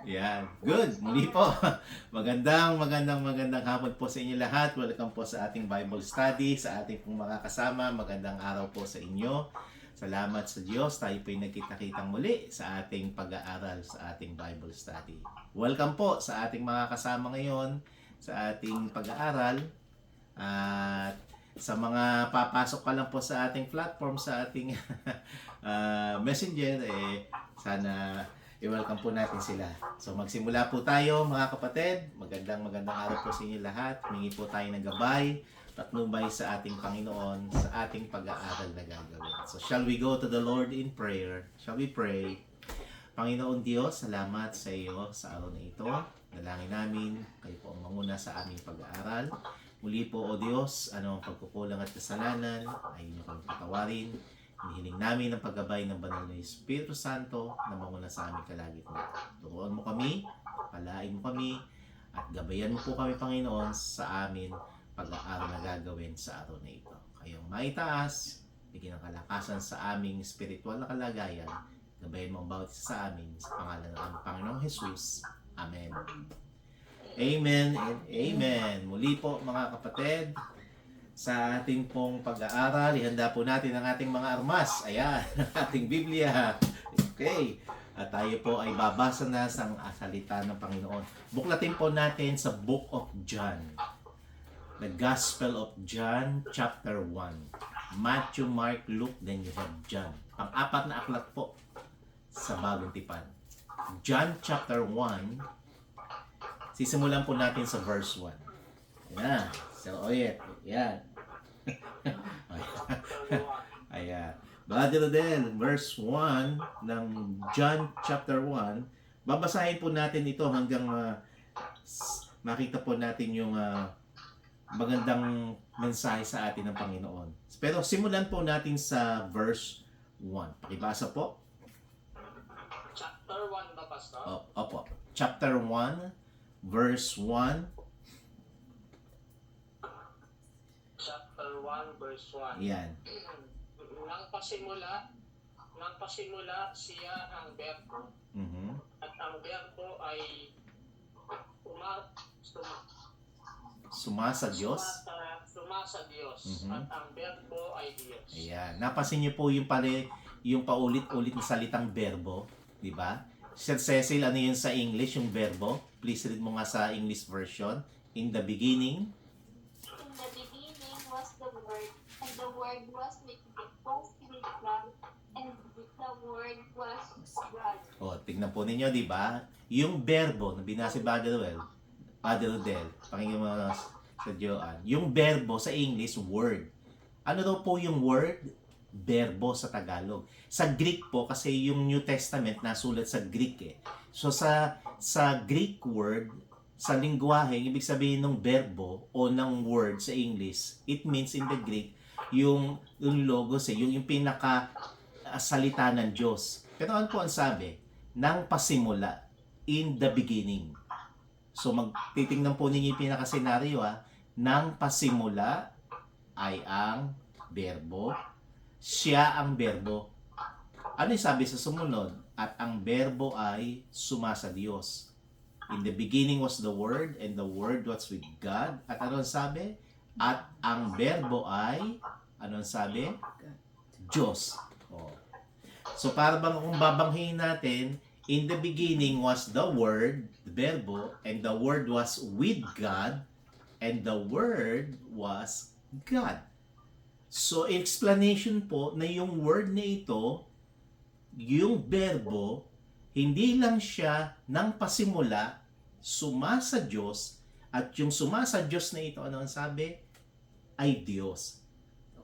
Yan. Good. Muli po. Magandang hapon po sa inyo lahat. Welcome po sa ating Bible study, sa ating pong mga kasama. Magandang araw po sa inyo. Salamat sa Diyos. Tayo po ay nagkita-kitang muli sa ating pag-aaral sa ating Bible study. Welcome po sa ating mga kasama ngayon sa ating pag-aaral. At sa mga papasok pa lang po sa ating platform, sa ating messenger, sana i-welcome po natin sila. So magsimula po tayo mga kapatid. Magandang araw po sa inyo lahat. Humingi po tayo ng gabay, patnubay sa ating Panginoon sa ating pag-aaral na gagawin. So shall we go to the Lord in prayer? Shall we pray? Panginoon Diyos, salamat sa iyo sa araw na ito. Dalangin namin, kayo po ang manguna sa aming pag-aaral. Muli po, O Diyos, anong pagkukulang at kasalanan ay inyo kami patawarin. Hinihiling namin ang paggabay ng banal na Espiritu Santo na manguna sa aming kalagitnaan. Turuan mo kami, palain mo kami, at gabayan mo po kami, Panginoon, sa amin pag-aaral na gagawin sa araw na ito. Kayong maitaas, bigyan ng kalakasan sa aming spiritual na kalagayan, gabayan mo ang bawat isa sa amin sa pangalan ng aming Panginoong Jesus. Amen. Amen and amen. Muli po mga kapatid, sa ating pong pag-aaral, ihanda po natin ang ating mga armas. Ayan, ating Biblia. Okay. At tayo po ay babasa na sa salita ng Panginoon. Buklatin po natin sa Book of John. The Gospel of John, chapter 1. Matthew, Mark, Luke, then you have John. Pang-apat na aklat po sa Bagong Tipan. John chapter 1. Sisimulan po natin sa verse 1. Ayan. So, Ayan. Ayan. Brother Del, verse 1 ng John chapter 1. Babasahin po natin ito hanggang makita po natin yung magandang mensahe sa atin ng Panginoon. Pero simulan po natin sa verse 1. Pakibasa po. Chapter 1 ba, Pastor? Opo. Chapter 1, verse 1. Chapter 1, verse 1. Yan. Nang pasimula siya ang berbo, at ang berbo ay Sumasa Diyos. sumasa Diyos, at ang berbo ay Diyos. Ayan. Napansin niyo po yung paulit-ulit na salitang berbo, di ba? Sir Cecil, ano yun sa English, yung berbo? Please read mo nga sa English version. In the beginning. In the beginning was the Word, and the Word was with God, and the Word was God. O, tignan po ninyo, di ba? Yung berbo, na binasa si Brother Del, pakinggan mo sa Joan. Yung berbo sa English, word. Ano daw po yung word? Berbo sa Tagalog. Sa Greek po, kasi yung New Testament nasulat sa Greek eh. So sa Greek word, sa lingwahe, ibig sabihin ng berbo o ng word sa English, it means in the Greek, yung logos yung pinaka salita ng Diyos. Pero ano po ang sabi? Nang pasimula, in the beginning. So magtitingnan po ninyo yung pinaka-senaryo nang pasimula ay ang berbo, siya ang berbo. Ano yung sabi sa sumunod? At ang berbo ay sumasa Diyos. In the beginning was the Word, and the Word was with God. At ano ang sabi? At ang berbo ay, ano ang sabi? Diyos. Oh. So para bang kung babanghin natin, in the beginning was the Word, the berbo, and the Word was with God, and the Word was God. So, explanation po na yung word na ito, yung berbo, hindi lang siya nang pasimula, sumasa Diyos, at yung sumasa Diyos na ito, ano ang sabi? Ay Diyos.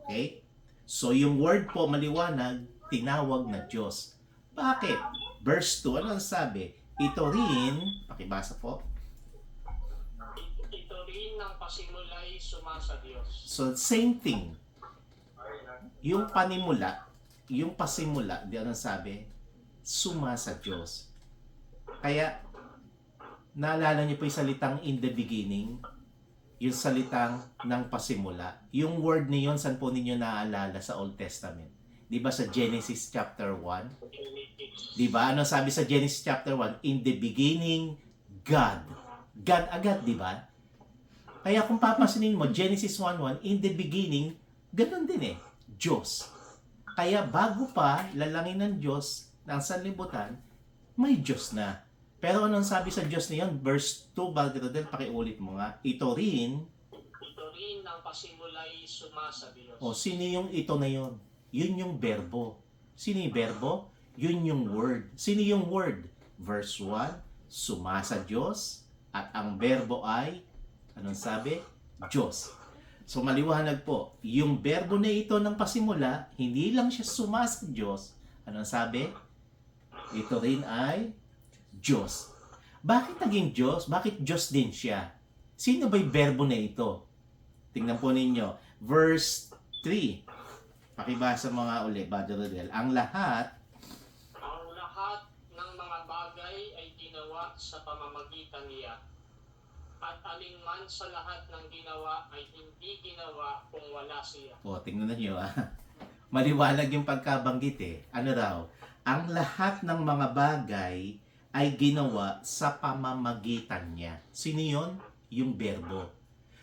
Okay? So, yung word po maliwanag, tinawag na Diyos. Bakit? Verse 2, ano ang sabi? Ito rin, pakibasa po. Ito rin nang pasimula ay sumasa Diyos. So, same thing. Yung panimula, yung pasimula, di ano sabi? Sumasa Diyos. Kaya, naalala niyo po yung salitang in the beginning, yung salitang ng pasimula. Yung word na yun, saan po ninyo naaalala sa Old Testament? Di ba sa Genesis chapter 1? Genesis. Di ba? Ano sabi sa Genesis chapter 1? In the beginning, God. God agad, di ba? Kaya kung papasinin mo, Genesis 1:1, in the beginning, ganun din eh. Diyos. Kaya bago pa lalangin ng Diyos ng sanlibutan, may Diyos na. Pero anong sabi sa Diyos niyon? Verse 2, Brother Rodel, pakiulit mo nga. Ito rin, Ito rin ang pasimulay sumasa Diyos. o sino yung ito na yon? Yun yung berbo. Sino yung berbo? Yun yung word. Sino yung word? Verse 1, sumasa Diyos at ang berbo ay, anong sabi? Diyos. So maliwanag po, yung berbo na ito ng pasimula, hindi lang siya sumasa Diyos. Anong sabi? Ito rin ay Diyos. Bakit naging Diyos? Bakit Diyos din siya? Sino ba yung berbo na ito? Tingnan po ninyo. Verse 3. Pakibasa mga uli, Brother Rodel. Ang lahat ng mga bagay ay ginawa sa pamamagitan niya. At alinman sa lahat ng ginawa ay hindi ginawa kung wala siya. O, tingnan nyo maliwanag yung pagkabanggit eh. Ano raw? Ang lahat ng mga bagay ay ginawa sa pamamagitan niya. Sino yun? Yung berbo.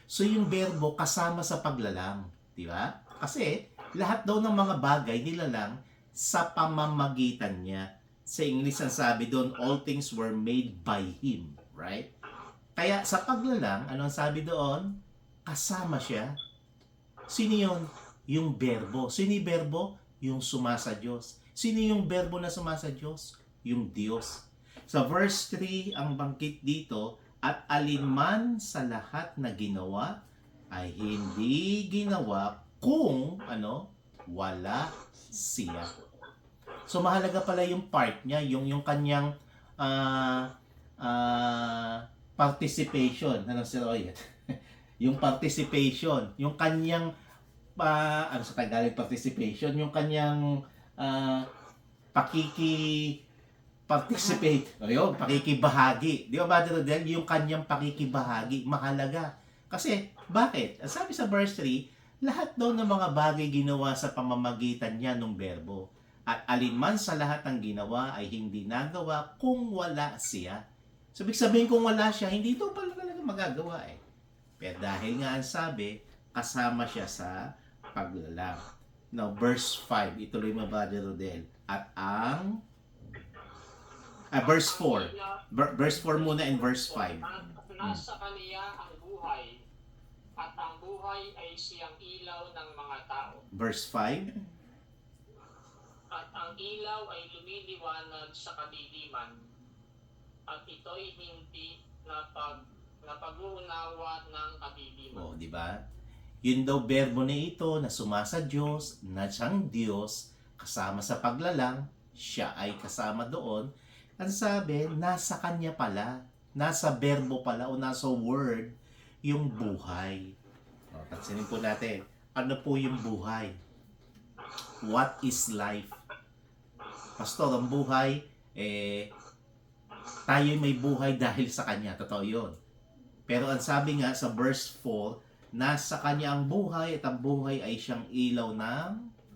So yung berbo kasama sa paglalang. Di ba? Kasi lahat daw ng mga bagay nilalang sa pamamagitan niya. Sa English ang sabi doon, all things were made by Him. Right? Kaya sa paglalang, anong sabi doon? Kasama siya. Sino yun? Yung berbo. Sino yung berbo? Yung sumasa Diyos. Sino yung berbo na sumasa Diyos? Yung Diyos. Sa verse 3, ang bangkit dito, at alinman sa lahat na ginawa ay hindi ginawa kung wala siya. So mahalaga pala yung part niya, yung kanyang participation. Ano si Royet? Yung participation, yung kanyang ano sa Tagalog participation, yung kanyang participate. Ayun, pakikibahagi. Di ba, Brother Rodel? Yung kanyang pakikibahagi, mahalaga. Kasi, bakit? Sabi sa verse 3, lahat daw ng mga bagay ginawa sa pamamagitan niya ng berbo. At alinman sa lahat ng ginawa ay hindi nagawa kung wala siya. So, ibig sabihin kung wala siya, hindi ito pala talaga magagawa eh. Pero dahil nga ang sabi, kasama siya sa paglalang. Now, verse 5, ituloy mo, Brother Rodel. At ang verse 4. Verse 4 muna and verse 5. Nasa kaniya ang buhay, at ang buhay ay siyang ilaw ng mga tao. Verse 5. At ang ilaw ay lumiliwanag sa kadiliman, at ito'y hindi napag-uunawa ng kadiliman. O, di ba? Yun daw berbo na ito na sumasa Diyos, na siyang Diyos, kasama sa paglalang, siya ay kasama doon. Ang sabi, nasa kanya pala, nasa berbo pala o nasa word, yung buhay. O, pansinin po natin, ano po yung buhay? What is life? Pastor, ang buhay, tayo may buhay dahil sa Kanya. Totoo yun. Pero ang sabi nga sa verse 4, nasa Kanya ang buhay at ang buhay ay siyang ilaw ng,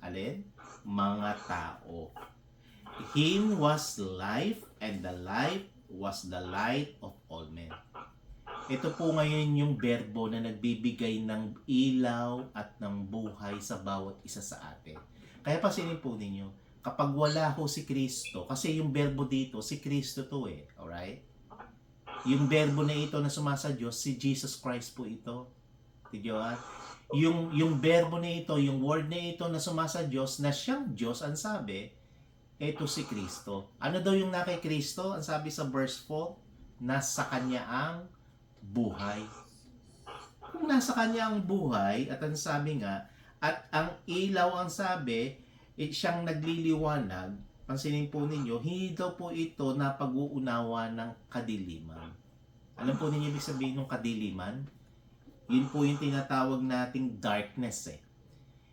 alin? Mga tao. Him was life and the life was the light of all men. Ito po ngayon yung berbo na nagbibigay ng ilaw at ng buhay sa bawat isa sa atin. Kaya pasinin po ninyo, kapag wala ho si Kristo, kasi yung berbo dito, si Kristo to eh. Alright? Yung berbo na ito na sumasa Diyos, si Jesus Christ po ito. Tiyo ha? Yung berbo na ito, yung word na ito na sumasa Diyos, na siyang Diyos, ang sabi, ito si Kristo. Ano daw yung na kay Kristo? Ang sabi sa verse 4, nasa Kanya ang buhay. Kung nasa Kanya ang buhay, at ang sabi nga, at ang ilaw ang sabi, siyang nagliliwanag, pansinin po ninyo, hindi daw po ito na pag-uunawa ng kadiliman. Alam po ninyo ibig sabihin ng kadiliman? Yun po yung tinatawag nating darkness eh.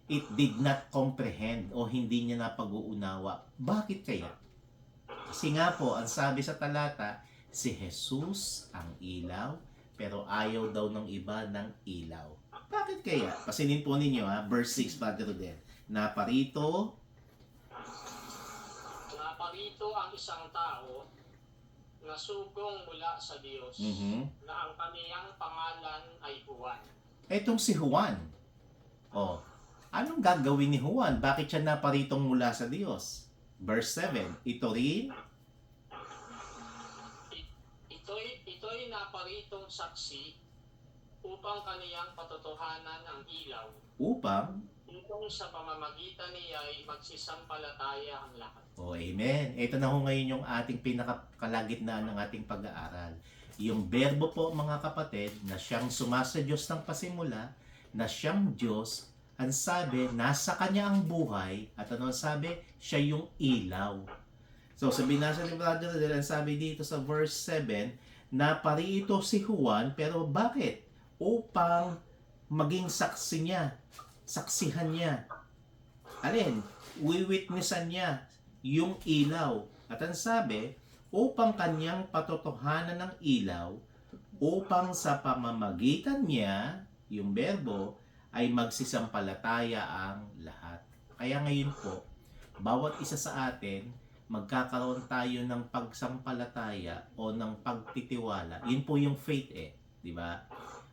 It did not comprehend o hindi niya na pag-uunawa. Bakit kaya? Kasi nga po, ang sabi sa talata, si Jesus ang ilaw, pero ayaw daw ng iba ng ilaw. Bakit kaya? Pasinin po ninyo verse 6, Brother Rodel. Na parito naparito ang isang tao na sugong mula sa Diyos Mhm. na ang kaniyang pangalan ay Juan. Etong si Juan. Oh, anong gagawin ni Juan? Bakit siya naparitong mula sa Diyos? Verse 7, ito rin Ito'y naparitong saksi upang kaniyang patotohanan ang ilaw. upang, Upang sa pamamagitan niya ay magsisampalataya ang lahat. oh amen. Ito na ho ngayon yung ating pinakakalagitnaan ng ating pag-aaral. Yung berbo po mga kapatid na siyang sumasa Diyos ng pasimula, na siyang Diyos, ang sabi, nasa Kanya ang buhay, at ano ang sabi? Siya yung ilaw. So sa binasa ni Brother Rodel, ang sabi dito sa verse 7, na parito si Juan, pero bakit? Upang maging saksi niya, saksihan niya. Alin? Wiwitnessan niya yung ilaw. At ang sabi, upang kanyang patotohanan ng ilaw, upang sa pamamagitan niya, yung berbo, ay magsisampalataya ang lahat. Kaya ngayon po, bawat isa sa atin, magkakaroon tayo ng pagsampalataya o ng pagtitiwala. Yun po yung faith di ba?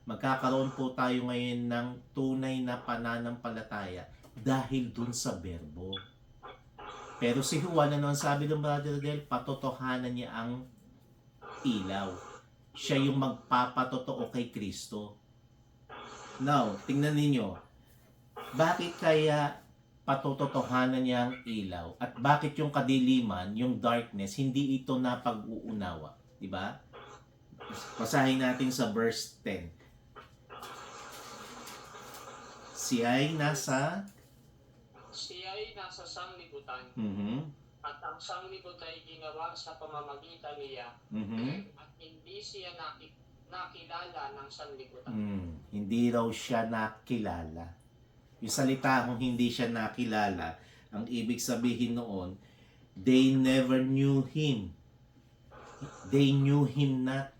Magkakaroon po tayo ngayon ng tunay na pananampalataya dahil dun sa berbo. Pero si Juan, ano ang sabi ng Brother Del? Patotohanan niya ang ilaw. Siya yung magpapatotoo kay Kristo. Now, tingnan ninyo, bakit kaya patotohanan niya ang ilaw? At bakit yung kadiliman, yung darkness, hindi ito napag-uunawa? Diba? Basahin natin sa verse 10. Siya'y nasa sanglibutan mhm at ang sanglibut ay ginawa sa pamamagitan niya at hindi siya nakilala ng sanlibutan. Hindi raw siya nakilala. Yung salita kung hindi siya nakilala, ang ibig sabihin noon, they never knew him. They knew him not.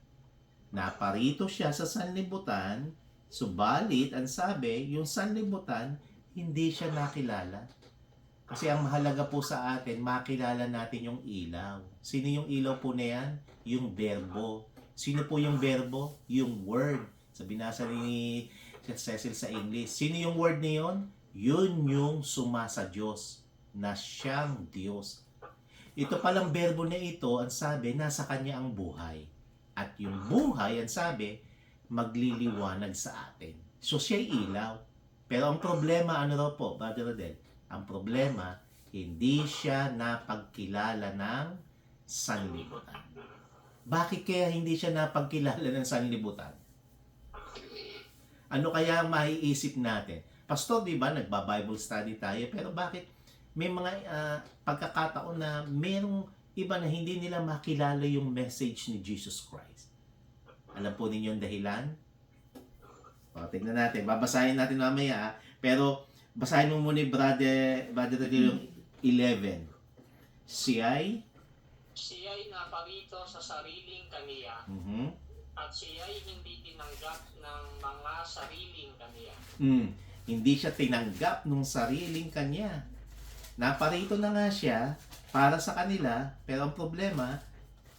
Naparito siya sa sanlibutan, subalit ang sabi, yung sanlibutan, hindi siya nakilala. Kasi ang mahalaga po sa atin, makilala natin yung ilaw. Sino yung ilaw po na yan? Yung berbo. Sino po yung berbo? Yung word. Sa binasa ni Cecil sa English. Sino yung word na yun? Yun yung sumasa Diyos. Na siyang Diyos. Ito palang berbo na ito, ang sabi, nasa Kanya ang buhay. At yung buhay, ang sabi, magliliwanag sa atin. So siya'y ilaw. Pero ang problema, ano raw po, Brother Rodel? Ang problema, hindi siya napagkilala ng sanlibutan. Bakit kaya hindi siya napagkilala ng sanlibutan? Ano kaya ang maiisip natin? Pastor, di ba, nagba-Bible study tayo, pero bakit may mga pagkakataon na merong iba na hindi nila makilala yung message ni Jesus Christ? Alam po ninyo ang dahilan? O, tignan natin. Babasahin natin mamaya. Pero, basahin mo muna yung Brother yung 11. Siya'y naparito sa sariling kaniya at siya'y hindi tinanggap ng mga sariling kaniya. Hindi siya tinanggap ng sariling kanya. Naparito na nga siya para sa kanila, pero ang problema,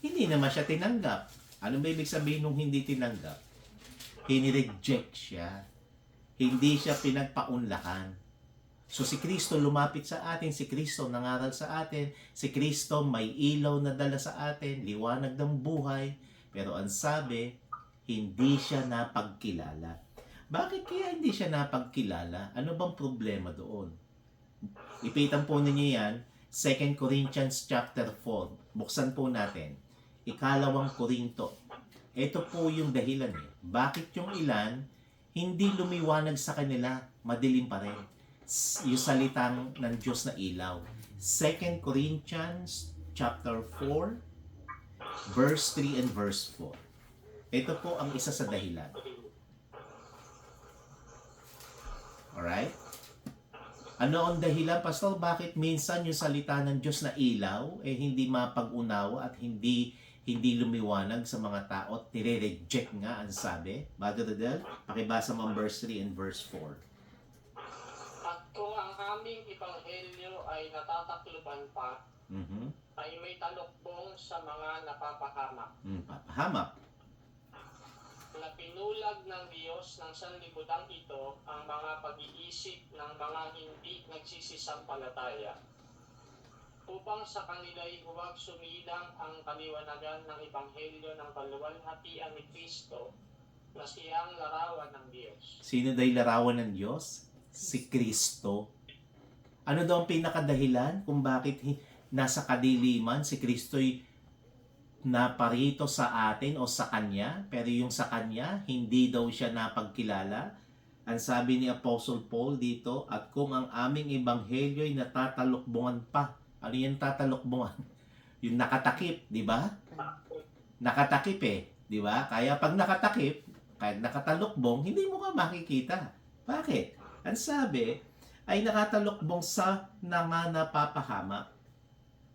hindi naman siya tinanggap. Ano ba ibig sabihin nung hindi tinanggap? Hinireject siya. Hindi siya pinagpaunlakan. So si Kristo lumapit sa atin, si Kristo nangaral sa atin, si Kristo may ilaw na dala sa atin, liwanag ng buhay, pero ang sabi, hindi siya napagkilala. Bakit kaya hindi siya napagkilala? Ano bang problema doon? Ipitan po ninyo yan, 2 Corinthians chapter 4. Buksan po natin. 2 Korinto. Ito po yung dahilan Bakit yung ilan, hindi lumiwanag sa kanila, madilim pa rin. Yung salitang ng Diyos na ilaw. 2 Corinthians chapter 4, verse 3 and verse 4. Ito po ang isa sa dahilan. Alright? Ano ang dahilan, Pastor? Bakit minsan yung salita ng Diyos na ilaw hindi mapag-unawa at hindi lumiwanag sa mga tao at nire-reject nga ang sabi? Brother Rodel, pakibasa mo ang verse 3 and verse 4. At kung ang aming ebanghelyo ay natatakluban pa, ay may talukbong sa mga napapahamak Papahamak. na pinulag ng Diyos ng sanlibutan ito ang mga pag-iisip ng mga hindi nagsisisampalataya upang sa kanila'y huwag sumilang ang kaliwanagan ng Ebanghelyo ng kaluwalhatian ni Kristo na siyang larawan ng Diyos. Sino daw yung larawan ng Diyos? Si Kristo. Ano daw ang pinakadahilan kung bakit nasa kadiliman si Kristo'y naparito sa atin o sa Kanya, pero yung sa Kanya, hindi daw siya napagkilala? Ang sabi ni Apostle Paul dito, at kung ang aming ebanghelyo'y natatalukbungan pa. Ano yung tatalukbungan? Yung nakatakip, di ba? Nakatakip di ba? Kaya pag nakatakip, kahit nakatalukbong, hindi mo ka makikita. Bakit? Ang sabi, ay nakatalukbong sa mga napapahamak.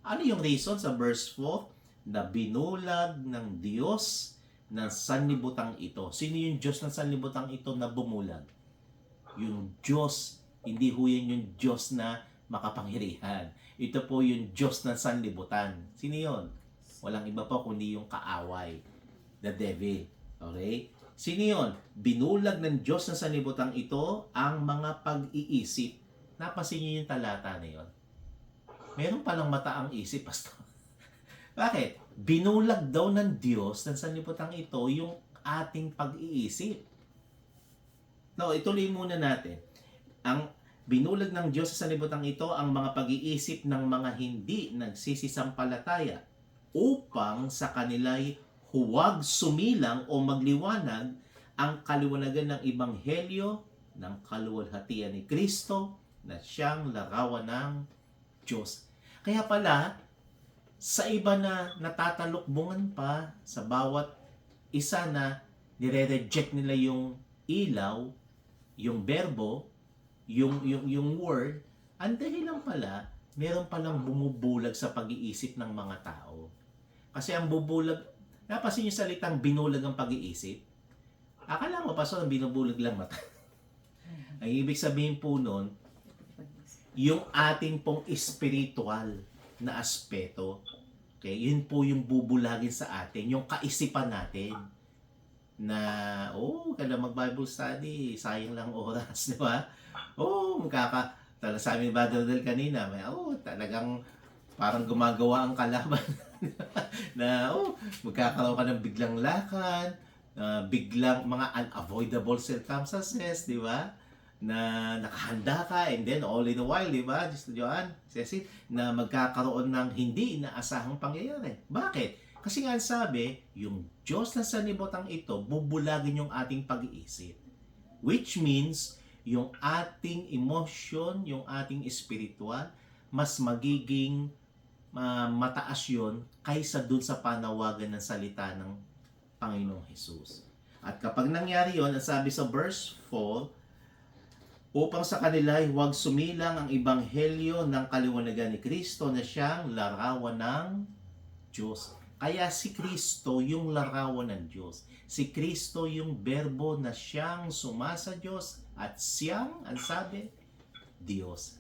Ano yung reason sa verse 4? Na binulag ng Diyos ng sanlibutang ito. Sino yung Diyos ng sanlibutang ito na bumulag? Yung Diyos, hindi ho yan yung Diyos na makapangyarihan. Ito po yung Diyos ng sanlibutan. Sino yun? Walang iba po kundi yung kaaway. The devil. Okay? Sino yun? Binulag ng Diyos ng sanlibutan ito ang mga pag-iisip. Napasin niyo yung talata na yun. Meron palang mata ang isip, pastor. Bakit? Binulag daw ng Diyos ng sanlibutan ito yung ating pag-iisip. No, ituloy muna natin. Ang binulag ng Diyos sa sanlibutan ito ang mga pag-iisip ng mga hindi nagsisisampalataya upang sa kanila'y huwag sumilang o magliwanag ang kaliwanagan ng Ebanghelyo ng kaluwalhatian ni Kristo na siyang larawan ng Diyos. Kaya pala, sa iba na natatalukbungan pa, sa bawat isa na nire-reject nila yung ilaw, yung verbo, yung word, ang dahilan pala, meron palang bumubulag sa pag-iisip ng mga tao. Kasi ang bubulag, napasin yung salitang binulag ang pag-iisip? Akala mo pa ang binubulag lang mata. Ang ibig sabihin po nun, yung ating pong spiritual na aspeto, okay, yun po yung bubulagin sa atin, yung kaisipan natin na, kada mag-Bible study, sayang lang oras, di ba? Sabi ni Brother Del kanina, talagang parang gumagawa ang kalaban na, magkakaroon ka ng biglang lakad, biglang mga unavoidable circumstances, di ba? Na nakahanda ka and then all in a while, di ba? Just Johan, Cecil, na magkakaroon ng hindi inaasahang pangyayari. Bakit? Kasi nga sabi, yung Diyos na sanlibutan ito, bubulagin yung ating pag-iisip. Which means, yung ating emotion, yung ating spiritual, mas magiging mataas yun kaysa dun sa panawagan ng salita ng Panginoong Jesus. At kapag nangyari yun, ang sabi sa verse 4, upang sa kanila ay huwag sumilang ang ebanghelyo ng kaliwanagan ni Kristo na siyang larawan ng Diyos. Kaya si Kristo yung larawan ng Diyos. Si Kristo yung berbo na siyang sumasa Diyos at siyang, ang sabi, Diyos.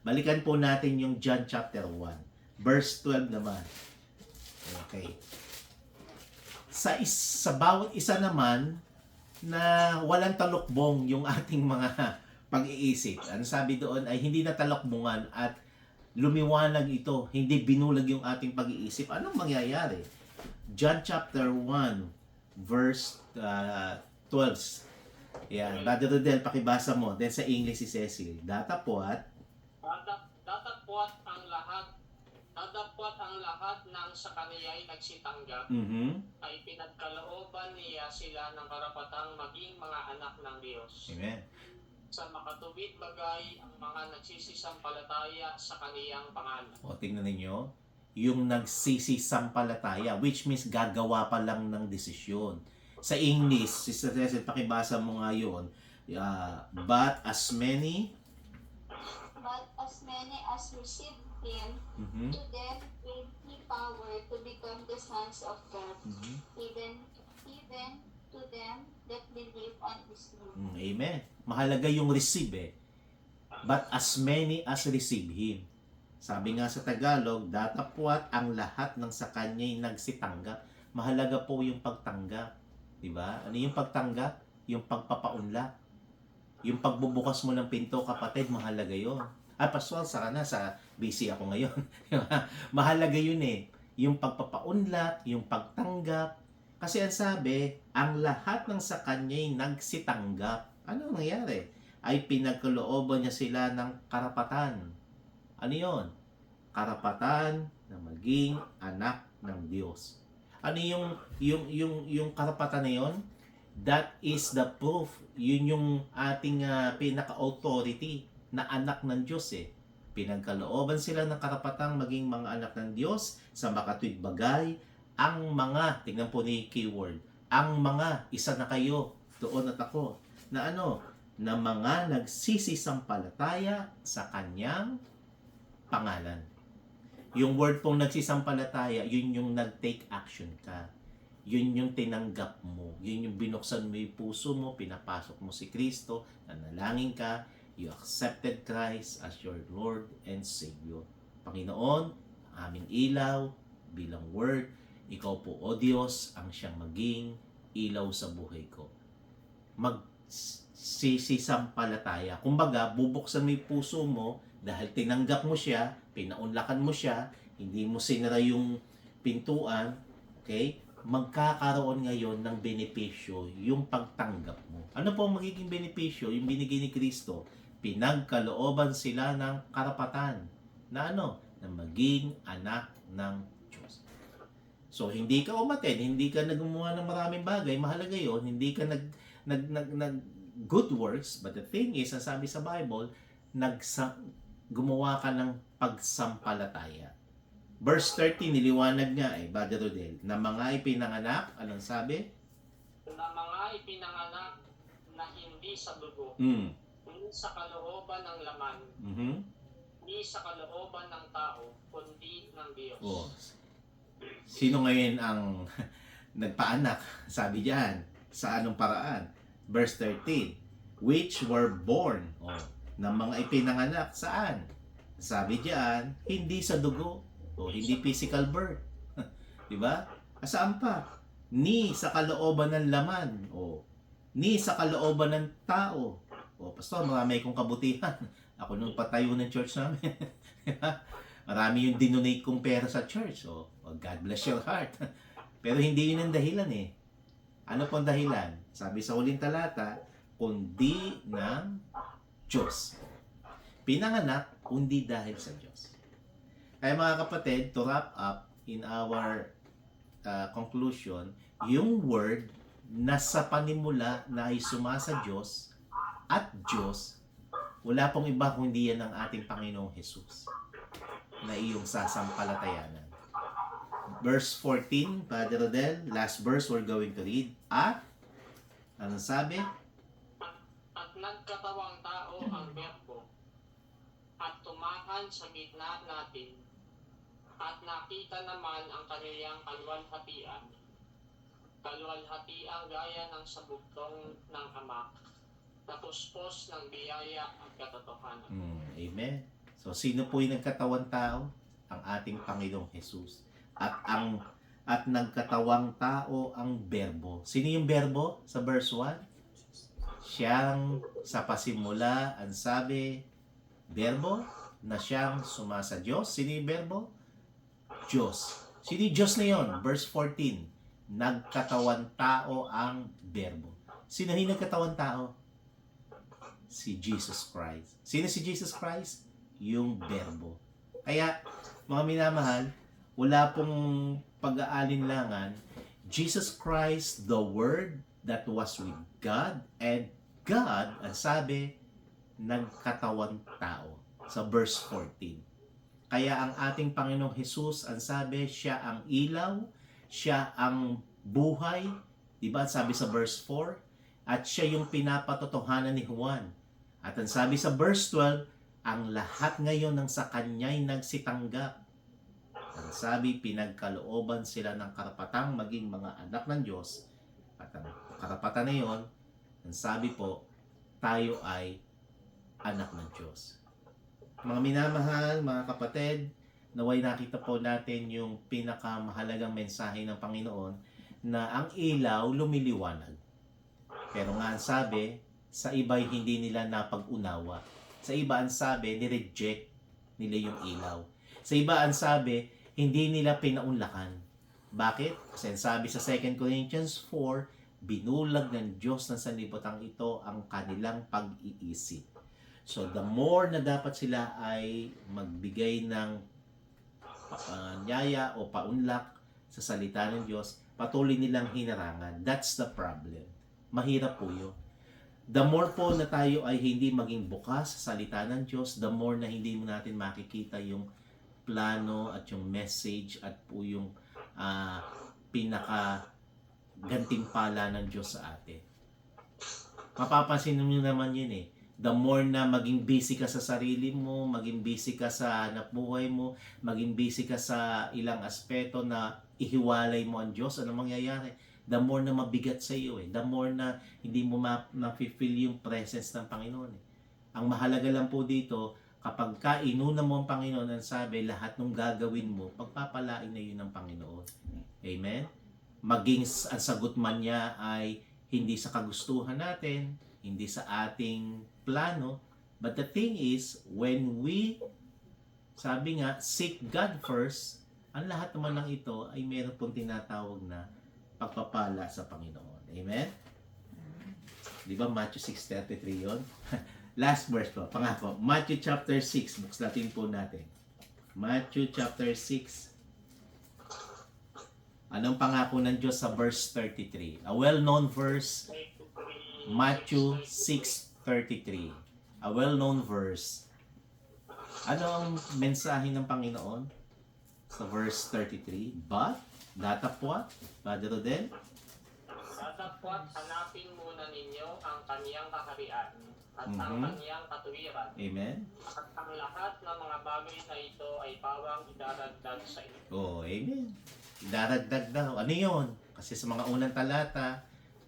Balikan po natin yung John chapter 1. Verse 12 naman. Okay. Sa bawat isa naman na walang talukbong yung ating mga pag-iisip. Ang sabi doon ay hindi na talokbungan at lumiwanag ito, hindi binulag yung ating pag-iisip. Anong mangyayari? John chapter 1 verse 12. Yan, Brother Rodel, pakibasa mo. Then sa English si Cecil. Datapwat ang lahat ng sa kaniya'y nagsitanggap ay pinagkalooban niya sila ng karapatang maging mga anak ng Diyos. Amen. Sa makatuwid bagay ang mga nagsisisampalataya sa kaniyang pangalan. O, tingnan ninyo, yung nagsisisampalataya, which means gagawa pa lang ng desisyon. Sa English, Sister Cecil, pakibasa mo nga yun. But as many as received Him, to them gave He power to become the sons of God, even to them that believe on His name. Amen. Mahalaga yung receive But as many as receive Him. Sabi nga sa Tagalog, datapwat ang lahat ng sa kanya'y nagsitanggap. Mahalaga po yung pagtanggap. Diba? Ano yung pagtanggap? Yung pagpapaunlak. Yung pagbubukas mo ng pinto, kapatid, mahalaga yun. Pastor, saka na, busy ako ngayon. Mahalaga yun eh. Yung pagpapaunlak, yung pagtanggap. Kasi ang sabi, ang lahat ng sa kanya'y nagsitanggap. Ano nangyari? Ay pinagkalooban niya sila ng karapatan. Ano yon? Karapatan na maging anak ng Diyos. Ano yung karapatan na yon? That is the proof. Yun yung ating pinaka-authority na anak ng Diyos eh. Pinagkalooban sila ng karapatang maging mga anak ng Diyos sa makatwid bagay. Ang mga, tingnan po ni keyword, ang mga, isa na kayo, doon at ako, na ano, na mga nagsisisampalataya sa kanyang pangalan. Yung word pong nagsisampalataya, yun yung nag-take action ka. Yun yung tinanggap mo. Yun yung binuksan mo yung puso mo, pinapasok mo si Kristo, nanalangin ka, you accepted Christ as your Lord and Savior. Panginoon, aming ilaw, bilang word, ikaw po, O Diyos, ang siyang maging ilaw sa buhay ko. Magsisisampalataya. Kumbaga, bubuksan mo yung puso mo dahil tinanggap mo siya, pinaunlakan mo siya, hindi mo sinara yung pintuan, okay? Magkakaroon ngayon ng benepisyo yung pagtanggap mo. Ano po ang magiging benepisyo? Yung binigay ni Kristo, pinagkalooban sila ng karapatan na ano? Na maging anak ng Diyos. So, hindi ka umaten, hindi ka naggumawa ng maraming bagay, mahalaga yon, hindi ka nag good works, but the thing is, ang sabi sa Bible, gumawa ka ng pagsampalataya. Verse 30, niliwanag nga Brother Rodel, na mga ipinanganak, anong sabi? Na mga ipinanganak na hindi sa dugo, hindi sa kalooban ng laman, hindi sa kalooban ng tao, kundi ng Diyos. Oh. Sino ngayon ang nagpaanak? Sabi diyan, sa anong paraan? Verse 13, which were born, ng mga ipinanganak, saan? Sabi diyan, hindi sa dugo, hindi physical birth. Diba? Saan pa? Ni sa kalooban ng laman, ni sa kalooban ng tao. Pastor, marami kong kabutihan. Ako nung patayo ng church namin. Diba? Marami yung dinonate kong pera sa church. God bless your heart. Pero hindi yun ang dahilan eh. Ano pong dahilan? Sabi sa huling talata, kundi ng Diyos. Pinanganak, kundi dahil sa Diyos. Kaya mga kapatid, to wrap up in our conclusion, yung word na sa panimula na ay sumasa Diyos at Diyos, wala pong iba kundi yan ang ating Panginoong Jesus na iyong sasampalatayanan. Verse 14, Brother Rodel, last verse we're going to read. At, anong sabi? At nagkatawang tao ang Berbo, at tumahan sa gitna natin, at nakita naman ang kanilang kalwalhatian gaya ng sabugtong ng Ama, napuspos ng biyaya at katotohanan. Amen. So, sino po yung nagkatawang tao? Ang ating Panginoong Jesus. At nagkatawang tao ang Berbo. Sino yung Berbo sa verse 1? Siyang sa pasimula, ang sabi, Berbo, na siyang sumasa Diyos. Sino yung Berbo? Diyos. Sino yung Diyos na yun? Verse 14. Nagkatawan tao ang Berbo. Sino yung nagkatawan tao? Si Jesus Christ. Sino si Jesus Christ? Yung Berbo. Kaya, mga minamahal, wala pong pag-aalinlangan. Jesus Christ, the Word that was with God, and God, ang sabi, nagkatawan tao. Sa verse 14. Kaya ang ating Panginoong Jesus, ang sabi, siya ang ilaw, siya ang buhay, diba? Sabi sa verse 4, at siya yung pinapatotohanan ni Juan. At ang sabi sa verse 12, ang lahat ngayon ng sa kanya'y nagsitanggap. Ang sabi, pinagkalooban sila ng karapatang maging mga anak ng Diyos. At ang karapatan na yun, ang sabi po, tayo ay anak ng Diyos. Mga minamahal, mga kapatid, naway nakita po natin yung pinakamahalagang mensahe ng Panginoon na ang ilaw lumiliwanag. Pero nga ang sabi, sa iba'y hindi nila napag-unawa. Sa iba ang sabi, nireject nila yung ilaw. Sa iba ang sabi, hindi nila pinaunlakan. Bakit? Kasi ang sabi sa 2 Corinthians 4, binulag ng Diyos ng sanlibutan ito ang kanilang pag-iisip. So, the more na dapat sila ay magbigay ng nyaya o paunlak sa salita ng Diyos, patuloy nilang hinarangan. That's the problem. Mahirap po yun. The more po na tayo ay hindi maging bukas sa salita ng Diyos, the more na hindi mo natin makikita yung plano at yung message at po yung pinaka gantimpala ng Diyos sa atin. Mapapansin niyo naman yun eh. The more na maging busy ka sa sarili mo, maging busy ka sa hanap buhay mo, maging busy ka sa ilang aspeto na ihiwalay mo ang Diyos, ano mangyayari? The more na mabigat sa iyo eh. The more na hindi mo ma-feel yung presence ng Panginoon eh. Ang mahalaga lang po dito, kapag inuna mo ang Panginoon, ang sabi, lahat ng gagawin mo, pagpapalain na yun ng Panginoon. Amen? Maging ang sagot man niya ay hindi sa kagustuhan natin, hindi sa ating plano, but the thing is, when we, sabi nga, seek God first, ang lahat naman ng ito ay meron pong tinatawag na pagpapala sa Panginoon. Amen? Di ba Matthew 6:33 yun? Last verse po, pangako. Matthew chapter 6, buksatin po natin. Matthew chapter 6. Anong pangako ng Diyos sa verse 33? A well-known verse, Matthew 6:33. A well-known verse. Ano ang mensahe ng Panginoon sa verse 33? But, datapwat, Padre Rodel? Datapwat, hanapin muna ninyo ang kaniyang kaharian at ang kaniyang katuwiran. Amen? At ang lahat ng mga bagay na ito ay pawang idaragdag sa inyo. Oh, amen. Daragdag daw. Ano yun? Kasi sa mga unang talata,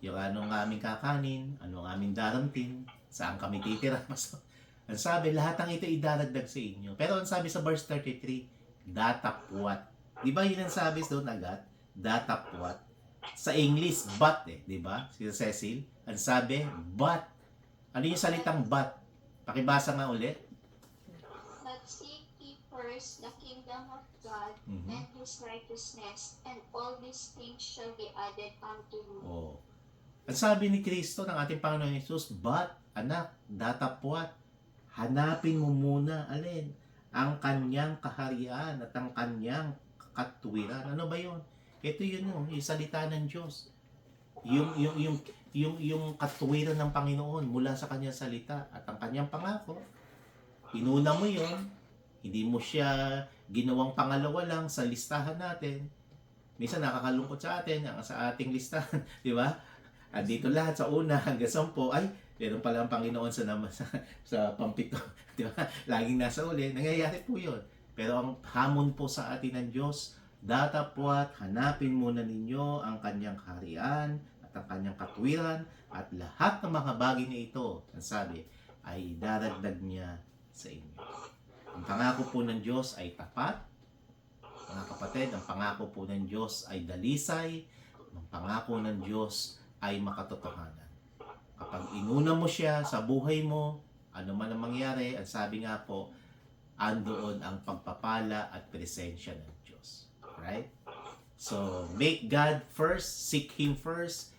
yung anong aming kakanin, anong aming daramtin, saan kami titira. Ang sabi, lahat ng ito idaragdag sa inyo. Pero ang sabi sa verse 33, datapwat. Di ba yun ang sabi doon agad? Datapwat. Sa English, but eh. Di ba? Si Cecil. Ang sabi, but. Ano yung salitang but? Pakibasa nga ulit. But seek ye first the kingdom of God and His righteousness, and all these things shall be added unto you. Oh. Ang sabi ni Kristo ng ating Panginoon Jesus, but, anak, datapwat, hanapin mo muna, alin, ang kanyang kaharian at ang kanyang katuwiran. Ano ba yun? Ito yun yung salita ng Diyos. Yung katuwiran ng Panginoon mula sa kanyang salita at ang kanyang pangako. Inuna mo yun, hindi mo siya ginawang pangalawa lang sa listahan natin. Minsan nakakalungkot sa atin, sa ating listahan, di ba? At dito lahat sa una hanggang 10, ay, meron pala ang Panginoon sa pampito. Di ba? Laging nasa uli. Nangyayari po yun. Pero ang hamon po sa atin ng Diyos, datapwat, hanapin muna ninyo ang kanyang kaharian at ang kanyang katuwiran at lahat ng mga bagay na ito, ang sabi, ay daragdag niya sa inyo. Ang pangako po ng Diyos ay tapat. Mga kapatid, ang pangako po ng Diyos ay dalisay. Ang pangako ng Diyos ay makatotohanan. Kapag inuna mo siya sa buhay mo, ano man ang mangyari, ang sabi nga po, andoon ang pagpapala at presensya ng Diyos. Right? So, make God first, seek Him first.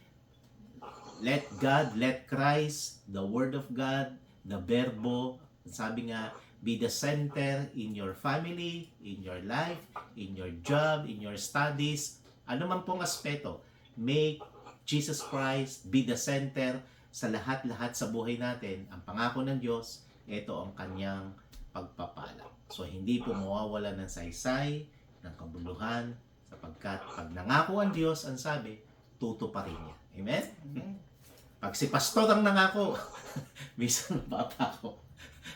Let God, let Christ, the Word of God, the Verbo, sabi nga, be the center in your family, in your life, in your job, in your studies, ano man pong aspeto. Make Jesus Christ be the center sa lahat-lahat sa buhay natin. Ang pangako ng Diyos, ito ang kanyang pagpapala. So, hindi po mawawala ng saysay, ng kabuluhan, sapagkat pag nangako ang Diyos, ang sabi, tutuparin niya. Amen? Pag si pastor ang nangako, minsan mapapa ako.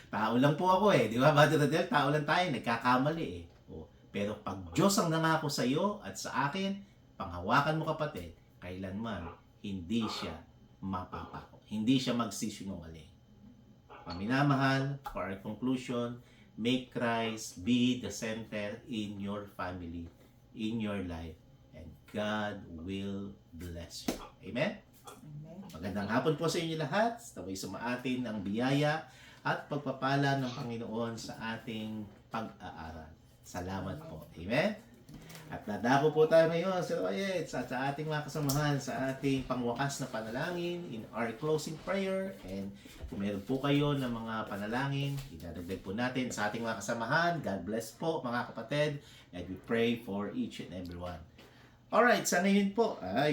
Tao lang po ako eh. Di ba, Brother Rodel? Tao lang tayo. Nagkakamali eh. Oh. Pero pag Diyos ang nangako sa iyo at sa akin, panghawakan mo kapatid, kailanman hindi siya mapapako. Hindi siya magsisinungaling. Paminamahal, for our conclusion, Make Christ be the center in your family, in your life, and God will bless you. Amen? Amen. Magandang hapon po sa inyo lahat. Sabay sumaatin ang biyaya at pagpapala ng Panginoon sa ating pag-aaral. Salamat po. Amen? At dadako po tayo ngayon sa Oyets at sa ating mga kasamahan sa ating pangwakas na panalangin in our closing prayer. And kung meron po kayo ng mga panalangin, idadagdag po natin sa ating mga kasamahan. God bless po mga kapatid, and we pray for each and every one. Alright, sa ngayon po ay